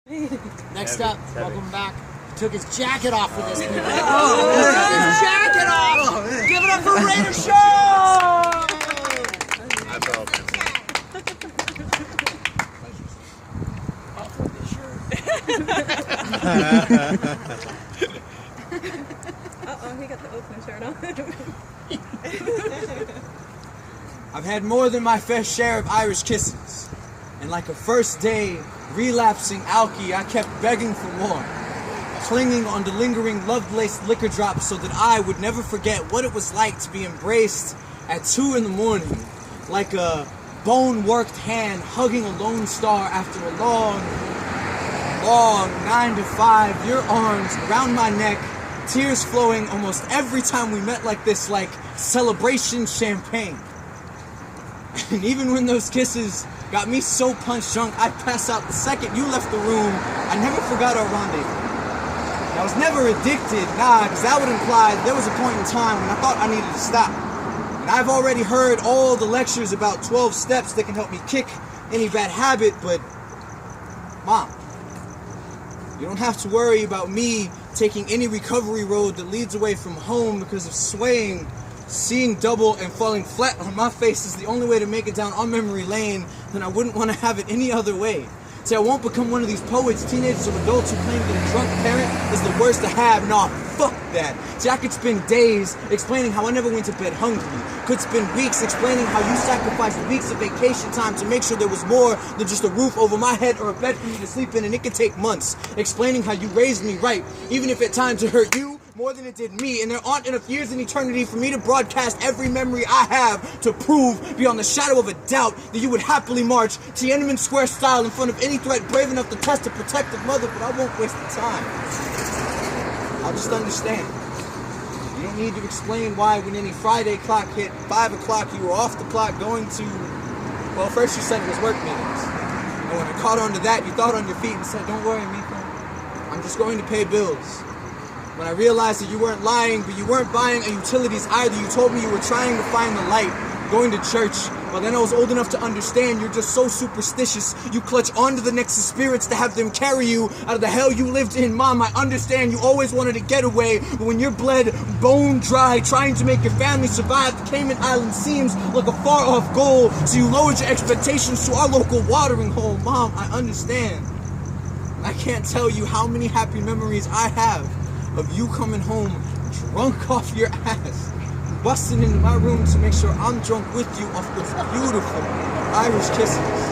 Next up, welcome back. He took his jacket off for this. Took his jacket off! Give it up for Rayner Shyne! I felt it. Uh-oh, he got the Oakland shirt on. I've had more than my fair share of Irish kisses. And like a first day relapsing alky, I kept begging for more. Clinging on the lingering love-laced liquor drops so that I would never forget what it was like to be embraced at 2 in the morning. Like a bone-worked hand hugging a lone star after a long 9 to 5, your arms around my neck, tears flowing almost every time we met like this, like celebration champagne. And even when those kisses got me so punch drunk I'd pass out the second you left the room, I never forgot our rendezvous. I was never addicted, because that would imply that there was a point in time when I thought I needed to stop. And I've already heard all the lectures about 12 steps that can help me kick any bad habit, but Mom, you don't have to worry about me taking any recovery road that leads away from home because of swaying. Seeing double and falling flat on my face is the only way to make it down on memory lane, then I wouldn't want to have it any other way. See, I won't become one of these poets, teenagers, or adults who claim that a drunk parent is the worst to have. Nah, fuck that. See, I could spend days explaining how I never went to bed hungry. Could spend weeks explaining how you sacrificed weeks of vacation time to make sure there was more than just a roof over my head or a bed for me to sleep in, and it could take months. Explaining how you raised me right, even if at times it hurt you more than it did me, and there aren't enough years in eternity for me to broadcast every memory I have to prove beyond the shadow of a doubt that you would happily march Tiananmen Square style in front of any threat brave enough to test a protective mother, but I won't waste the time. I'll just understand. You don't need to explain why when any Friday clock hit 5 o'clock you were off the clock going to, well, first you said it was work meetings. And when I caught on to that, you thought on your feet and said, don't worry, Miko, I'm just going to pay bills. When I realized that you weren't lying, but you weren't buying a utilities either, you told me you were trying to find the light, going to church. Well, then I was old enough to understand you're just so superstitious, you clutch onto the Nexus spirits to have them carry you out of the hell you lived in. Mom, I understand you always wanted to get away, but when you're bled bone dry, trying to make your family survive, the Cayman Island seems like a far-off goal, so you lowered your expectations to our local watering hole. Mom, I understand. I can't tell you how many happy memories I have of you coming home drunk off your ass, busting into my room to make sure I'm drunk with you off those beautiful Irish kisses.